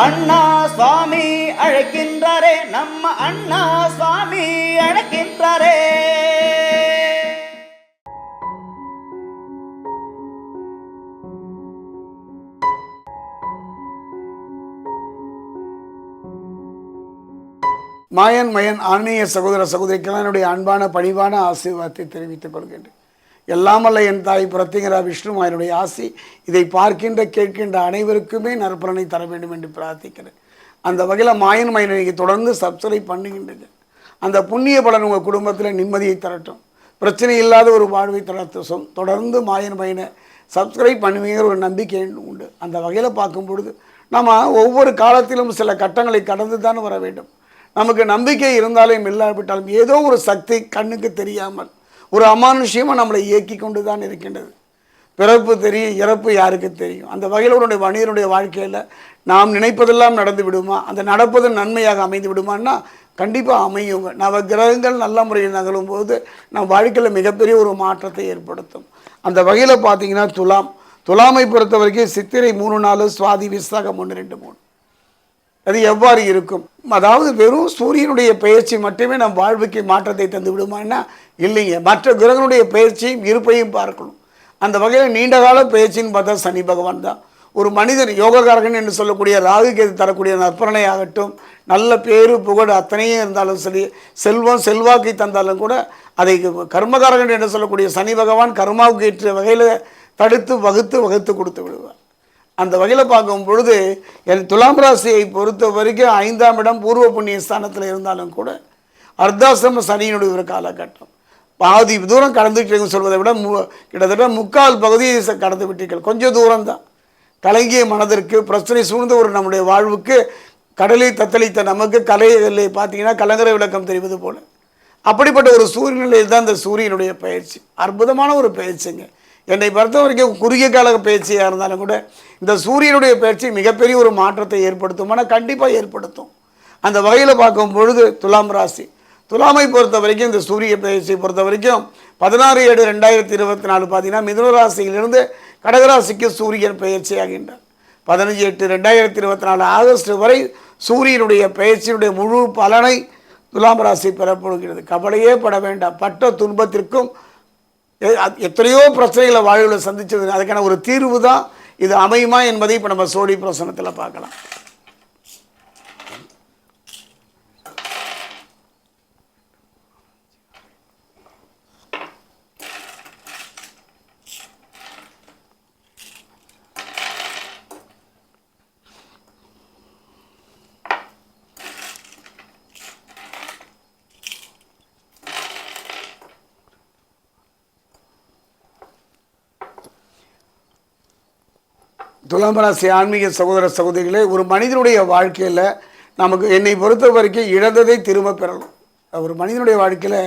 அண்ணா சுவாமி அழைக்கின்றாரே, நம்ம அண்ணா சுவாமி அழைக்கின்றாரே. மாயன் மயன் ஆன்மீக சகோதர சகோதரிக்கெல்லாம் என்னுடைய அன்பான பணிவான ஆசீர்வாதத்தை தெரிவித்துக் கொள்கின்றேன். எல்லாமல்ல என் தாய் பிரத்திங்கரா விஷ்ணு மாயனுடைய ஆசி இதை பார்க்கின்ற கேட்கின்ற அனைவருக்குமே நற்பலனை தர வேண்டும் என்று பிரார்த்திக்கிறேன். அந்த வகையில் மாயன் மயனை நீங்கள் தொடர்ந்து சப்ஸ்கிரைப் பண்ணுகின்றீங்க. அந்த புண்ணிய பலன் உங்கள் குடும்பத்தில் நிம்மதியை தரட்டும், பிரச்சனை இல்லாத ஒரு வாழ்வை தரட்டும். தொடர்ந்து மாயன் மயனை சப்ஸ்கிரைப் பண்ணுவீங்கிற ஒரு நம்பிக்கை உண்டு. அந்த வகையில் பார்க்கும் பொழுது நம்ம ஒவ்வொரு காலத்திலும் சில கட்டங்களை கடந்து தான் வர வேண்டும். நமக்கு நம்பிக்கை இருந்தாலும் இல்லாவிட்டாலும் ஏதோ ஒரு சக்தி கண்ணுக்கு தெரியாமல் ஒரு அமானுஷ்யமாக நம்மளை இயக்கி கொண்டு தான் இருக்கின்றது. பிறப்பு தெரியும், இறப்பு யாருக்கு தெரியும். அந்த வகையில் உன்னுடைய மனிதனுடைய வாழ்க்கையில் நாம் நினைப்பதெல்லாம் நடந்து விடுமா, அந்த நடப்பது நன்மையாக அமைந்து விடுமான்னா கண்டிப்பாக அமையுங்க. நவ கிரகங்கள் நல்ல முறையில் நகரும் போது நம் வாழ்க்கையில் மிகப்பெரிய ஒரு மாற்றத்தை ஏற்படுத்தும். அந்த வகையில் பார்த்தீங்கன்னா துலாமை பொறுத்த வரைக்கும் சித்திரை 3 4, சுவாதி விசாகம் 1 2 3 அது எவ்வாறு இருக்கும்? அதாவது வெறும் சூரியனுடைய பயிற்சி மட்டுமே நம் வாழ்வுக்கு மாற்றத்தை தந்து விடுமான்னா இல்லைங்க. மற்ற கிரகனுடைய பயிற்சியும் இருப்பையும் பார்க்கணும். அந்த வகையில் நீண்டகால பயிற்சின்னு பார்த்தா சனி பகவான் தான். ஒரு மனிதன் யோகக்காரகன் என்று சொல்லக்கூடிய ராகுக்கு தரக்கூடிய நற்பலனை ஆகட்டும், நல்ல பேரு புகழ் அத்தனையும் இருந்தாலும் சரி, செல்வம் செல்வாக்கை தந்தாலும் கூட அதை கர்மகாரகன் என்று சொல்லக்கூடிய சனி பகவான் கர்மாவுக்கு ஏற்ற வகையில் தடுத்து வகுத்து கொடுத்து விடுவார். அந்த வகையில் பார்க்கும் பொழுது என் துலாம் ராசியை பொறுத்த வரைக்கும் 5ஆம் இடம் பூர்வ புண்ணிய ஸ்தானத்தில் இருந்தாலும் கூட அர்த்தாசிரம சனியினுடைய ஒரு காலகட்டம். பாதி தூரம் கடந்துட்டு சொல்வதை விட கிட்டத்தட்ட 3/4 பகுதியை கடந்து விட்டீர்கள். கொஞ்சம் தூரம் தான். கலங்கிய மனதிற்கு பிரச்சனை சூழ்ந்த ஒரு நம்முடைய வாழ்வுக்கு கடலை தத்தளித்த நமக்கு கலைகளை பார்த்தீங்கன்னா கலங்கரை விளக்கம் தெரிவது போல அப்படிப்பட்ட ஒரு சூழ்நிலையில் தான் இந்த சூரியனுடைய பயிற்சி. அற்புதமான ஒரு பயிற்சிங்க. என்னை பொறுத்த வரைக்கும் குறுகிய கால பயிற்சியாக இருந்தாலும் கூட இந்த சூரியனுடைய பயிற்சி மிகப்பெரிய ஒரு மாற்றத்தை ஏற்படுத்தும். ஆனால் கண்டிப்பாக ஏற்படுத்தும். அந்த வகையில் பார்க்கும் பொழுது துலாம் ராசி, துலாமை பொறுத்த வரைக்கும் இந்த சூரிய பயிற்சியை பொறுத்த வரைக்கும் 16/7/2024 பார்த்தீங்கன்னா மிதுன ராசியிலிருந்து கடகராசிக்கு சூரியன் பயிற்சி ஆகின்றார். 15/8/2024 ஆகஸ்ட் வரை சூரியனுடைய பயிற்சியினுடைய முழு பலனை துலாம் ராசி பெறப்படுகிறது. கவலையே பட வேண்டாம். பட்ட துன்பத்திற்கும் எத்தனையோ பிரச்சனைகளை வாழ்வில் சந்திச்சது, அதுக்கான ஒரு தீர்வு தான் இது அமையுமா என்பதை இப்போ நம்ம சோழி பிரசனத்தில் பார்க்கலாம். துலாம் ராசி ஆன்மீக சகோதர சகோதரிகளே, ஒரு மனிதனுடைய வாழ்க்கையில் நமக்கு என்னை பொறுத்த வரைக்கும் இழந்ததை திரும்ப பெறணும். ஒரு மனிதனுடைய வாழ்க்கையில்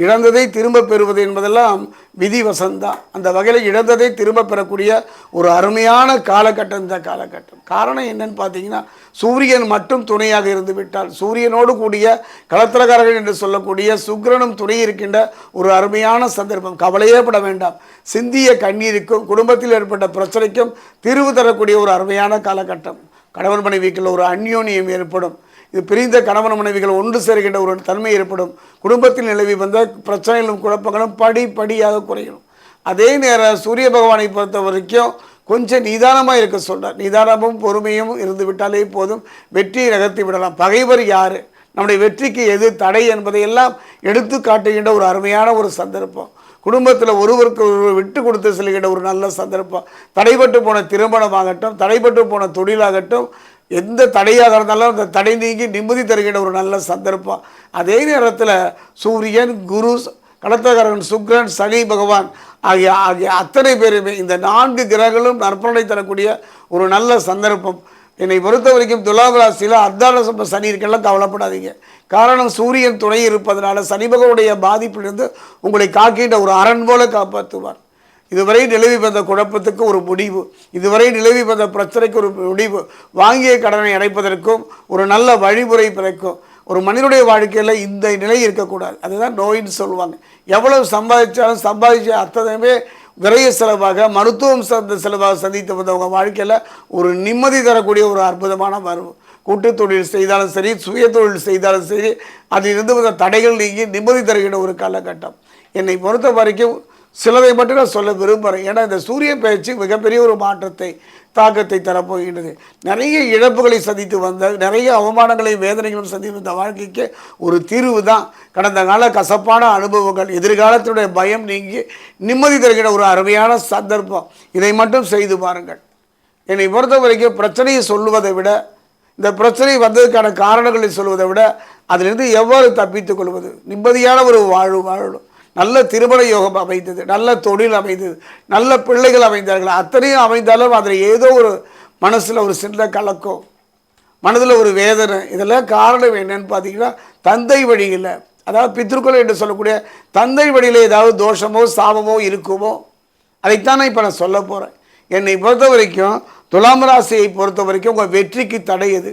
இழந்ததை திரும்ப பெறுவது என்பதெல்லாம் விதி வசந்தான். அந்த வகையில் இழந்ததை திரும்ப பெறக்கூடிய ஒரு அருமையான காலகட்டம் இந்த காலகட்டம். காரணம் என்னன்னு பார்த்தீங்கன்னா சூரியன் மட்டும் துணையாக இருந்து விட்டால், சூரியனோடு கூடிய களத்திரக்காரர்கள் என்று சொல்லக்கூடிய சுக்கிரனும் துணை இருக்கின்ற ஒரு அருமையான சந்தர்ப்பம். கவலையே பட வேண்டாம். சிந்திய கண்ணீருக்கும் குடும்பத்தில் ஏற்பட்ட பிரச்சனைக்கும் தீர்வு தரக்கூடிய ஒரு அருமையான காலகட்டம். கணவன் மனைவிக்குள்ள ஒரு அந்யோன்யம் ஏற்படும். இது பிரிந்த கணவன் மனைவிகள் ஒன்று சேர்கின்ற ஒரு தன்மை ஏற்படும். குடும்பத்தில் நிலவி வந்த பிரச்சனைகளும் குழப்பங்களும் படிப்படியாக குறையணும். அதே நேரம் சூரிய பகவானை பொறுத்த வரைக்கும் கொஞ்சம் நிதானமாக இருக்க சொல்கிறார். நிதானமும் பொறுமையும் இருந்து விட்டாலே போதும், வெற்றியை நகர்த்தி விடலாம். பகைவர் யார், நம்முடைய வெற்றிக்கு எது தடை என்பதையெல்லாம் எடுத்து காட்டுகின்ற ஒரு அருமையான ஒரு சந்தர்ப்பம். குடும்பத்தில் ஒருவருக்கு ஒருவர் விட்டு கொடுத்து செல்கின்ற ஒரு நல்ல சந்தர்ப்பம். தடைபட்டு போன திருமணமாகட்டும், தடைபட்டு போன தொழிலாகட்டும், எந்த தடையாக இருந்தாலும் அந்த தடை நீங்கி நிம்மதி தருகின்ற ஒரு நல்ல சந்தர்ப்பம். அதே நேரத்தில் சூரியன், குரு, கடத்தகாரன், சுக்கிரன், சனி பகவான் ஆகிய அத்தனை பேருமே இந்த 4 கிரகங்களும் நற்பலனை தரக்கூடிய ஒரு நல்ல சந்தர்ப்பம். என்னை பொறுத்த வரைக்கும் துலாம் ராசியில் அர்த்தாசிரம சனி இருக்கெல்லாம் கவலைப்படாதீங்க. காரணம் சூரியன் துணை இருப்பதனால சனி பகவானுடைய பாதிப்பிலிருந்து உங்களை காக்கின்ற ஒரு அரண் போல காப்பாற்றுவார். இதுவரை நிலவி வந்த குழப்பத்துக்கு ஒரு முடிவு, இதுவரை நிலவி வந்த பிரச்சனைக்கு ஒரு முடிவு, வாங்கிய கடனை அடைப்பதற்கும் ஒரு நல்ல வழிமுறை பிறக்கும். ஒரு மனிதனுடைய வாழ்க்கையில் இந்த நிலை இருக்கக்கூடாது. அதுதான் நோயின்னு சொல்லுவாங்க. எவ்வளவு சம்பாதிச்சாலும் சம்பாதிச்ச அத்தனையுமே விரைய செலவாக, மருத்துவம் சார்ந்த செலவாக சந்தித்து வந்தவங்க வாழ்க்கையில் ஒரு நிம்மதி தரக்கூடிய ஒரு அற்புதமான வரவு. கூட்டு தொழில் செய்தாலும் சரி, சுய தொழில் செய்தாலும் சரி, அதிலிருந்து வந்த தடைகள் நீங்கி நிம்மதி தருகிற ஒரு காலகட்டம். என்னை பொறுத்த வரைக்கும் சிலதை மட்டும் நான் சொல்ல விரும்புகிறேன். ஏன்னா இந்த சூரிய பயிற்சி மிகப்பெரிய ஒரு மாற்றத்தை, தாக்கத்தை தரப்போகின்றது. நிறைய இழப்புகளை சந்தித்து வந்த, நிறைய அவமானங்களையும் வேதனைகளும் சந்தித்து வந்த வாழ்க்கைக்கு ஒரு தீர்வு தான் கடந்த கால கசப்பான அனுபவங்கள். எதிர்காலத்தினுடைய பயம் நீங்கி நிம்மதி தருகிற ஒரு அருமையான சந்தர்ப்பம். இதை மட்டும் செய்து பாருங்கள். என்னை பொறுத்த வரைக்கும் பிரச்சனையை சொல்லுவதை விட, இந்த பிரச்சனை வந்ததுக்கான காரணங்களை சொல்வதை விட, அதிலிருந்து எவ்வாறு தப்பித்துக் கொள்வது, நிம்மதியான ஒரு வாழணும். நல்ல திருமண யோகம் அமைந்தது, நல்ல தொழில் அமைந்தது, நல்ல பிள்ளைகள் அமைந்தார்கள். அத்தனையும் அமைந்தாலும் அதில் ஏதோ ஒரு மனசில் ஒரு சின்ன கலக்கம், மனதில் ஒரு வேதனை. இதெல்லாம் காரணம் என்னன்னு பார்த்தீங்கன்னா, தந்தை வழியில், அதாவது பித்ருக்கள் என்று சொல்லக்கூடிய தந்தை வழியில் ஏதாவது தோஷமோ சாபமோ இருக்குமோ, அதைத்தான் நான் இப்போ நான் சொல்ல போகிறேன். என்னை பொறுத்த வரைக்கும் துலாம் ராசியை பொறுத்த வரைக்கும் உங்கள் வெற்றிக்கு தடை எது,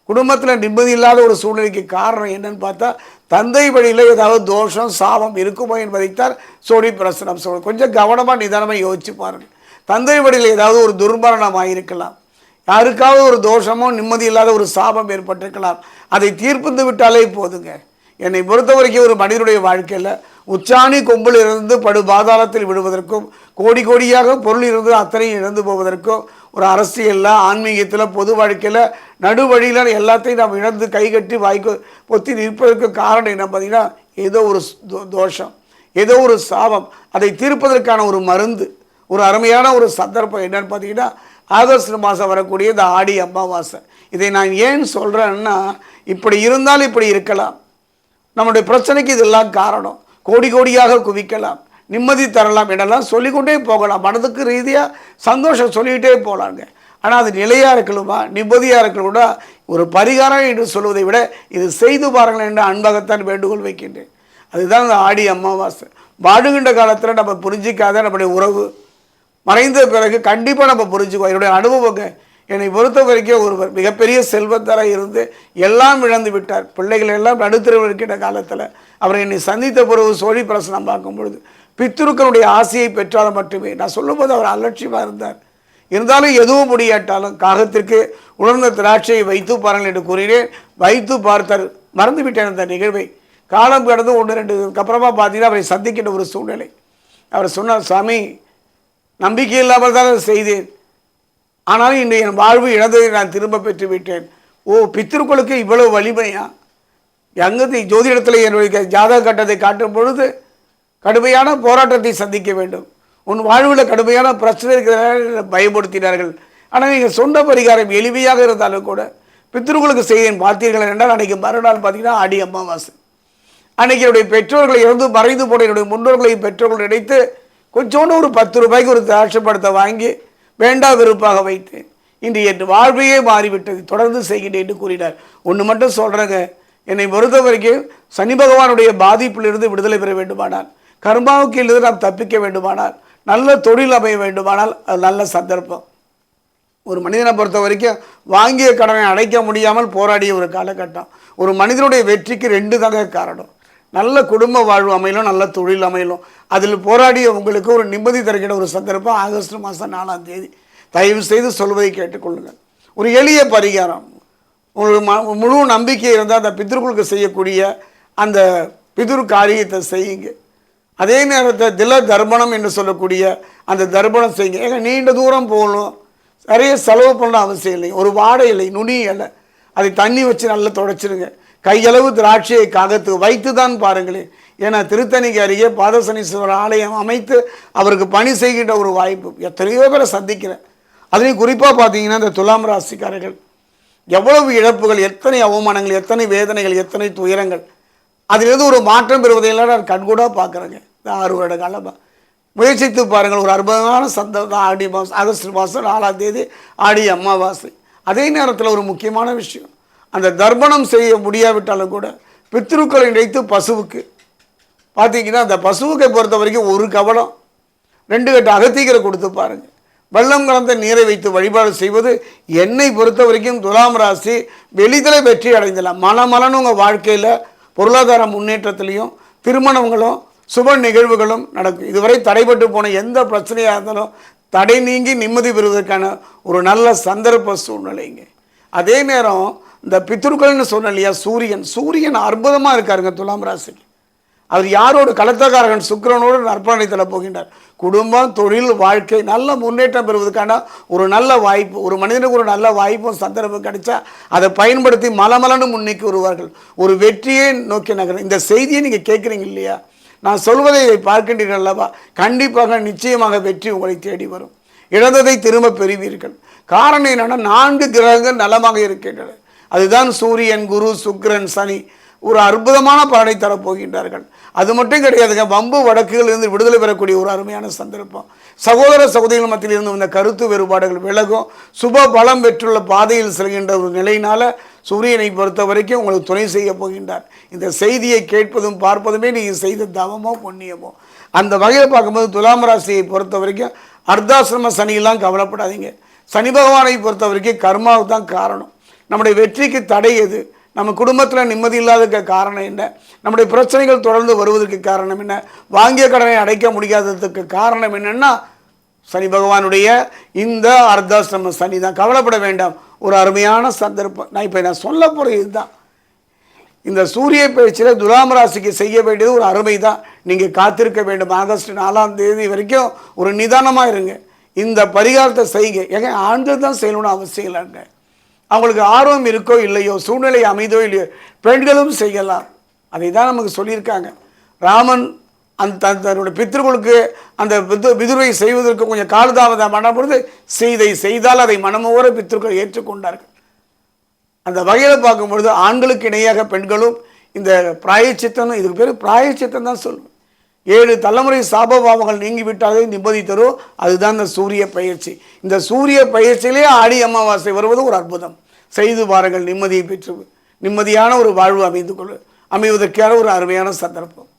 குடும்பத்தில் நிம்மதி இல்லாத ஒரு சூழ்நிலைக்கு காரணம் என்னன்னு பார்த்தா, தந்தை வழியில் ஏதாவது தோஷம் சாபம் இருக்குமோ என்பதைத்தான் சோழி பிரசனம் சொல்ல. கொஞ்சம் கவனமாக நிதானமாக யோசிச்சு பாருங்கள். தந்தை வழியில் ஏதாவது ஒரு துர்மரணம் ஆகியிருக்கலாம், யாருக்காவது ஒரு தோஷமோ நிம்மதி இல்லாத ஒரு சாபம் ஏற்பட்டிருக்கலாம். அதை தீர்ப்புந்து விட்டாலே போதுங்க. என்னை பொறுத்த வரைக்கும் ஒரு மனிதனுடைய வாழ்க்கையில் உச்சாணி கொம்பில் இருந்து படு பாதாளத்தில் விடுவதற்கும், கோடி கோடியாக பொருள் இருந்து அத்தனையும் இழந்து போவதற்கும், ஒரு அரசியலில், ஆன்மீகத்தில், பொது வாழ்க்கையில் நடு வழியில் எல்லாத்தையும் நாம் இழந்து கைகட்டி வாய்க்கு பொத்தி நிற்பதற்கு காரணம் என்ன பார்த்தீங்கன்னா, ஏதோ ஒரு தோஷம், ஏதோ ஒரு சாபம். அதை தீர்ப்பதற்கான ஒரு மருந்து, ஒரு அருமையான ஒரு சந்தர்ப்பம் என்னன்னு பார்த்தீங்கன்னா, ஆகஸ்ட் மாதம் வரக்கூடிய இந்த ஆடி அமாவாசை. இதை நான் ஏன் சொல்கிறேன்னா, இப்படி இருந்தால் இப்படி இருக்கலாம், நம்முடைய பிரச்சனைக்கு இதெல்லாம் காரணம், கோடி கோடியாக குவிக்கலாம், நிம்மதி தரலாம் என்றெல்லாம் சொல்லிக்கொண்டே போகலாம். மனதுக்கு ரீதியாக சந்தோஷம் சொல்லிக்கிட்டே போகலாங்க. ஆனால் அது நிலையாக இருக்கணுமா, நிம்மதியாக இருக்கணும்னா ஒரு பரிகாரம் என்று சொல்வதை விட இது செய்து பாருங்கள் என்று அன்பாகத்தான் வேண்டுகோள் வைக்கின்றேன். அதுதான் இந்த ஆடி அமாவாசை. வாழுகின்ற காலத்தில் நம்ம புரிஞ்சிக்காத நம்முடைய உறவு மறைந்த பிறகு கண்டிப்பாக நம்ம புரிஞ்சுக்குவோம். என்னுடைய அனுபவங்க. என்னை பொறுத்த வரைக்கும் ஒருவர் மிகப்பெரிய செல்வந்தராக இருந்து எல்லாம் இழந்து விட்டார். பிள்ளைகள் எல்லாம் நடுத்தரவு இருக்கின்ற காலத்தில் அவரை என்னை சந்தித்த பிறகு சோழி பிரசனம் பார்க்கும் பொழுது பித்ருக்களுடைய ஆசையை பெற்றால் மட்டுமே, நான் சொல்லும்போது அவர் அலட்சியமாக இருந்தார். இருந்தாலும் எதுவும் முடியாட்டாலும் காகத்திற்கு உலர்ந்த திராட்சையை வைத்து பாருங்கள் என்று கூறினேன். வைத்து பார்த்தார். மறந்து விட்டேன் அந்த நிகழ்வை. காலம் கடந்து 1-2 அப்புறமா பார்த்தீங்கன்னா அவரை சந்திக்கின்ற ஒரு சூழ்நிலை. அவர் சொன்னார், சாமி நம்பிக்கை இல்லாமல் தான் செய்தேன், ஆனாலும் இன்று என் வாழ்வு இழந்ததை நான் திரும்ப பெற்று விட்டேன். ஓ, பித்திருக்களுக்கு இவ்வளவு வலிமையா? அங்கத்தை ஜோதிடத்தில் என்னுடைய ஜாதக கட்டத்தை காட்டும் பொழுது கடுமையான போராட்டத்தை சந்திக்க வேண்டும், உன் வாழ்வில் கடுமையான பிரச்சனை இருக்கிறத பயப்படுத்தினார்கள். ஆனால் நீங்கள் சொன்ன பரிகாரம் எளிமையாக இருந்தாலும் கூட பித்திருக்களுக்கு செய்தேன் பார்த்தீர்கள் என்றால், அன்றைக்கி மறுநாள் பார்த்தீங்கன்னா ஆடி அமாவாசை. அன்றைக்கி என்னுடைய பெற்றோர்களை இருந்து மறைந்து போன என்னுடைய முன்னோர்களையும் பெற்றோர்கள் நினைத்து கொஞ்சோண்டு ஒரு 10 ரூபாய்க்கு ஒரு திராட்சை பழத்தை வாங்கி வேண்டா வெறுப்பாக வைத்தேன். இன்று என் வாழ்வையே மாறிவிட்டது, தொடர்ந்து செய்கின்றேன் என்று கூறினார். ஒன்று மட்டும் சொல்கிறேங்க, என்னை பொறுத்த வரைக்கும் சனி பகவானுடைய பாதிப்பிலிருந்து விடுதலை பெற வேண்டுமானால், கர்மாவுக்கு இருந்து நாம் தப்பிக்க வேண்டுமானால், நல்ல தொழில் அமைய வேண்டுமானால் அது நல்ல சந்தர்ப்பம். ஒரு மனிதனை பொறுத்த வரைக்கும் வாங்கிய கடனை அடைக்க முடியாமல் போராடிய ஒரு காலகட்டம். ஒரு மனிதனுடைய வெற்றிக்கு 2 தாங்க காரணம். நல்ல குடும்ப வாழ்வு அமையலும், நல்ல தொழில் அமையலும். அதில் போராடிய உங்களுக்கு ஒரு நிம்மதி தருகிற ஒரு சந்தர்ப்பம் ஆகஸ்ட் மாதம் 4ஆம் தேதி. தயவு செய்து சொல்வதை கேட்டுக்கொள்ளுங்கள். ஒரு எளிய பரிகாரம், உங்களுக்கு முழு நம்பிக்கை இருந்தால் அந்த பித்ருக்களுக்கு செய்யக்கூடிய அந்த பிதுர் காரியத்தை செய்யுங்க. அதே நேரத்தில் தில தர்ப்பணம் என்று சொல்லக்கூடிய அந்த தர்ப்பணம் செய்யுங்க. ஏங்க நீண்ட தூரம் போகணும், நிறைய செலவு பண்ண அவசியம் இல்லை. ஒரு வாடை இலை, நுனி இலை, அதை தண்ணி வச்சு நல்லா துடைச்சிருங்க. கையளவு திராட்சையை காகத்துக்கு வைத்து தான் பாருங்களேன். ஏன்னா திருத்தணிக்கு அருகே பாதசனீஸ்வரர் ஆலயம் அமைத்து அவருக்கு பணி செய்கின்ற ஒரு வாய்ப்பு எத்தனையோ பேரை சந்திக்கிறேன். அதுலேயும் குறிப்பாக பார்த்தீங்கன்னா இந்த துலாம் ராசிக்காரர்கள் எவ்வளவு இழப்புகள், எத்தனை அவமானங்கள், எத்தனை வேதனைகள், எத்தனை துயரங்கள், அதிலிருந்து ஒரு மாற்றம் பெறுவதையெல்லாம் நான் கண்கூடாக பார்க்குறேங்க. இந்த 6 வருட காலமாக முயற்சித்து பாருங்கள். ஒரு அற்புதமான சந்தர்ப்பம் ஆடி மாதம், ஆகஸ்ட் மாதம் 4ஆம் தேதி ஆடி அமாவாசை. அதே நேரத்தில் ஒரு முக்கியமான விஷயம், அந்த தர்ப்பணம் செய்ய முடியாவிட்டாலும் கூட பித்ருக்களை நினைத்து பசுவுக்கு பார்த்தீங்கன்னா, அந்த பசுவுக்கை பொறுத்த வரைக்கும் ஒரு கவலம் 2 கட்டு அகத்திகரை கொடுத்து பாருங்கள். வெள்ளம் கலந்த நீரை வைத்து வழிபாடு செய்வது என்னை பொறுத்த வரைக்கும் துலாம் ராசி வெளிதலை வெற்றி அடைந்தலாம். மனமலன்னு உங்கள் வாழ்க்கையில் பொருளாதார முன்னேற்றத்திலையும் திருமணங்களும் சுப நிகழ்வுகளும் நடக்கும். இதுவரை தடைபட்டு போன எந்த பிரச்சனையாக இருந்தாலும் தடை நீங்கி நிம்மதி பெறுவதற்கான ஒரு நல்ல சந்தர்ப்ப சூழ்நிலைங்க. அதே நேரம் இந்த பித்ருக்கள்னு சொன்ன இல்லையா, சூரியன் அற்புதமாக இருக்காருங்க துலாம் ராசிக்கு. அவர் யாரோடு கலத்தக்காரகன் சுக்கிரனோடு நற்பலனை போகின்றார். குடும்பம், தொழில், வாழ்க்கை நல்ல முன்னேற்றம் பெறுவதற்கான ஒரு நல்ல வாய்ப்பு, ஒரு மனிதனுக்கு ஒரு நல்ல வாய்ப்பும் சந்தர்ப்பம் கிடைச்சா அதை பயன்படுத்தி மலமலன்னு முன்னிக்கு வருவார்கள். ஒரு வெற்றியை நோக்கி நகரும். இந்த செய்தியை நீங்கள் கேட்குறீங்க இல்லையா, நான் சொல்வதை இதை பார்க்கின்றீர்கள் அல்லவா, கண்டிப்பாக நிச்சயமாக வெற்றி உங்களை தேடி வரும். இழந்ததை திரும்ப பெறுவீர்கள். காரணம் என்னன்னா 4 கிரகங்கள் நலமாக இருக்கின்றன. அதுதான் சூரியன், குரு, சுக்கிரன், சனி ஒரு அற்புதமான பலனை தரப்போகின்றார்கள். அது மட்டும் கிடையாதுங்க, வம்பு வழக்குகள் இருந்து விடுதலை பெறக்கூடிய ஒரு அருமையான சந்தர்ப்பம். சகோதர சகோதரிகள் மத்தியில் இருந்து இந்த கருத்து வேறுபாடுகள் விலகும். சுப பலம் பெற்றுள்ள பாதையில் செல்கின்ற ஒரு நிலையினால சூரியனை பொறுத்த வரைக்கும் உங்களுக்கு துணை செய்ய போகின்றார். இந்த செய்தியை கேட்பதும் பார்ப்பதுமே நீங்கள் செய்த தவமோ புண்ணியமோ. அந்த வகையில் பார்க்கும்போது துலாம் ராசியை பொறுத்த வரைக்கும் அர்த்தாசிரம சனியெல்லாம் கவலைப்படாதீங்க. சனி பகவானை பொறுத்த வரைக்கும் கர்மாவுக்கு தான் காரணம். நம்முடைய வெற்றிக்கு தடை எது, நம்ம குடும்பத்தில் நிம்மதி இல்லாததுக்கு காரணம் என்ன, நம்முடைய பிரச்சனைகள் தொடர்ந்து வருவதற்கு காரணம் என்ன, வாங்கிய கடனை அடைக்க முடியாததுக்கு காரணம் என்னன்னா சனி பகவானுடைய இந்த அர்த்தாசிரம சனி தான். கவலைப்பட வேண்டாம், ஒரு அருமையான சந்தர்ப்பம். நான் சொல்ல போகிறது இதுதான். இந்த சூரிய பயிற்சியில் துலாம் ராசிக்கு செய்ய வேண்டியது ஒரு அருமை தான். நீங்கள் காத்திருக்க வேண்டும். ஆகஸ்ட் 4ஆம் தேதி வரைக்கும் ஒரு நிதானமாக இருங்க. இந்த பரிகாரத்தை செய்யுங்க. ஏங்க ஆண்கள் தான் செய்யணும்னு அவசியம் இல்லைங்க. அவங்களுக்கு ஆர்வம் இருக்கோ இல்லையோ, சூழ்நிலை அமைதோ இல்லையோ, பெண்களும் செய்யலாம். அதை தான் நமக்கு சொல்லியிருக்காங்க. ராமன் தன்னுடைய பித்ருக்களுக்கு அந்த விதுரை செய்வதற்கு கொஞ்சம் காலதாமதம் பண்ண பொழுது செய்தால் அதை மனமோர பித்ருக்கள் ஏற்றுக்கொண்டார்கள். அந்த வகையில் பார்க்கும்பொழுது ஆண்களுக்கு இணையாக பெண்களும் இந்த பிராயச்சித்தம், இதுக்கு பேர் பிராயச்சித்தம் தான் சொல்லுவேன். 7 தலைமுறை சாபபாவங்கள் நீங்கிவிட்டாலே நிம்மதி தரும். அதுதான் இந்த சூரிய பயிற்சி. இந்த சூரிய பயிற்சியிலே ஆடி அமாவாசை வருவது ஒரு அற்புதம். செய்து பாருங்கள், நிம்மதியை பெற்று நிம்மதியான ஒரு வாழ்வு அமைவதற்கான ஒரு அருமையான சந்தர்ப்பம்.